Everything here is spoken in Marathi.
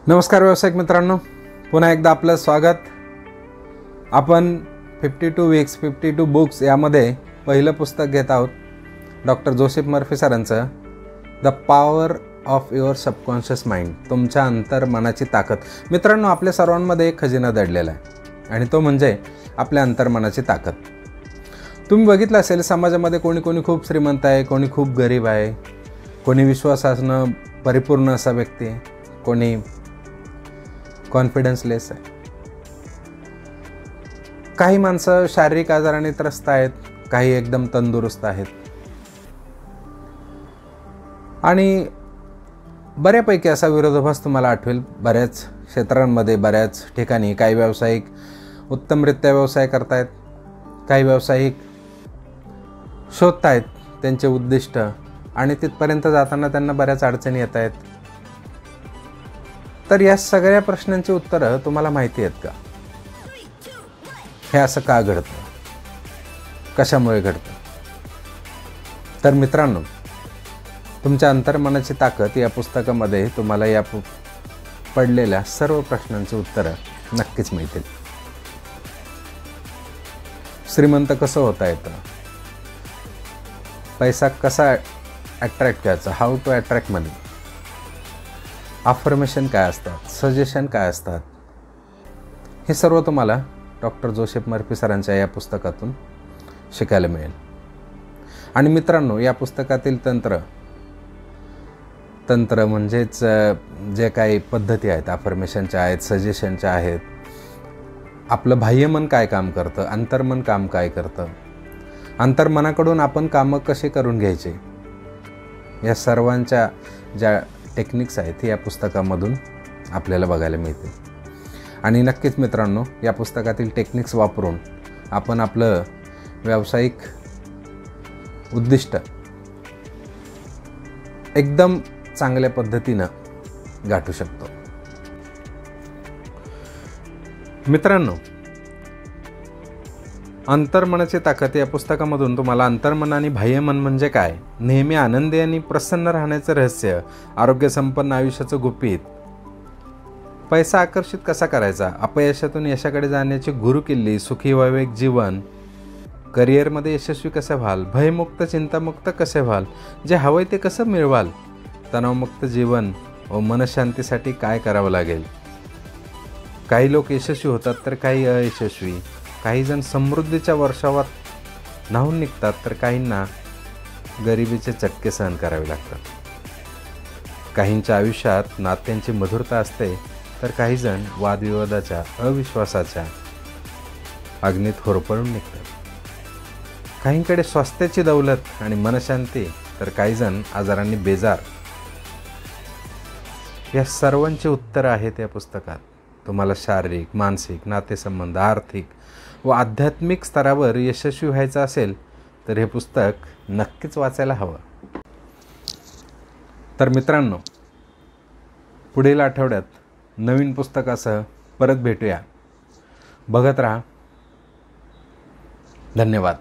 नमस्कार व्यावसायिक मित्रांनो, पुन्हा एकदा आपलं स्वागत. आपण 52 वीक्स 52 बुक्स यामध्ये पहिलं पुस्तक घेत आहोत डॉक्टर जोसेफ मर्फी सरांचं the power of your subconscious mind, तुमच्या अंतर्मनाची ताकद. मित्रांनो, आपल्या सर्वांमध्ये एक खजिना दडलेला आहे आणि तो म्हणजे आपल्या अंतर्मनाची ताकद. तुम्ही बघितलं असेल, समाजामध्ये कोणी कोणी खूप श्रीमंत आहे, कोणी खूप गरीब आहे, कोणी विश्वासानं परिपूर्ण असा व्यक्ती आहे, कोणी कॉन्फिडन्सलेस आहे. काही माणसं शारीरिक आजाराने त्रस्त आहेत, काही एकदम तंदुरुस्त आहेत आणि बऱ्यापैकी असा विरोधाभास तुम्हाला आठवेल. बऱ्याच क्षेत्रांमध्ये, बऱ्याच ठिकाणी काही व्यावसायिक उत्तमरित्या व्यवसाय करतायत, काही व्यावसायिक शोधतायत त्यांचे उद्दिष्ट आणि तिथपर्यंत जाताना त्यांना बऱ्याच अडचणी येत आहेत. तर या सगळ्या प्रश्नांची उत्तरं तुम्हाला माहिती आहेत का? हे असं का घडतं, कशामुळे घडतं? तर मित्रांनो, तुमच्या अंतर्मनाची ताकद या पुस्तकामध्ये तुम्हाला या पडलेल्या सर्व प्रश्नांची उत्तरं नक्कीच मिळतील. श्रीमंत कसं होता येतं, पैसा कसा अट्रॅक्ट करायचा, how to attract money, affirmation काय असतात, सजेशन काय असतात, हे सर्व तुम्हाला डॉक्टर जोसेफ मर्फी सरांच्या या पुस्तकातून शिकायला मिळेल. आणि मित्रांनो, या पुस्तकातील तंत्र म्हणजेच जे काही पद्धती आहेत, अफर्मेशनच्या आहेत, सजेशनच्या आहेत, आपलं बाह्यमन काय काम करतं, अंतर्मन काम काय करतं, अंतर्मनाकडून आपण कामं कसे करून घ्यायचे, या सर्वांच्या ज्या टेक्निक्स आहेत या पुस्तकामधून आपल्याला बघायला मिळते. आणि नक्कीच मित्रांनो, या पुस्तकातील टेक्निक्स वापरून आपण आपलं व्यावसायिक उद्दिष्ट एकदम चांगल्या पद्धतीनं गाठू शकतो. मित्रांनो, अंतर्मनाची ताकद या पुस्तकामधून तुम्हाला अंतर्मन आणि बाह्यमन म्हणजे काय, नेहमी आनंदी आणि प्रसन्न राहण्याचं रहस्य, आरोग्यसंपन्न आयुष्याचं गुपित, पैसा आकर्षित कसा करायचा, अपयशातून यशाकडे जाण्याची गुरुकिल्ली, सुखी वैवाहिक जीवन, करिअरमध्ये यशस्वी कसे व्हाल, भयमुक्त चिंतामुक्त कसे व्हाल, जे हवंय ते कसं मिळवाल, तणावमुक्त जीवन व मनशांतीसाठी काय करावं लागेल. काही लोक यशस्वी होतात तर काही अयशस्वी, काही जण समृद्धीच्या वर्षावात न्हावून निघतात तर काहींना गरिबीचे चटके सहन करावे लागतात. काहींच्या आयुष्यात नात्यांची मधुरता असते तर काही जण वादविवादाच्या, अविश्वासाच्या अग्नीत होरपळून निघतात. काहींकडे स्वास्थ्याची दौलत आणि मनशांती तर काही जण आजारांनी बेजार. या सर्वांची उत्तरं आहेत या पुस्तकात. तुम्हाला शारीरिक, मानसिक, नातेसंबंध, आर्थिक व आध्यात्मिक स्तरावर यशस्वी व्हायचं असेल तर हे पुस्तक नक्कीच वाचायला हवं. तर मित्रांनो, पुढील आठवड्यात नवीन पुस्तकासह परत भेटूया. बघत राहा. धन्यवाद.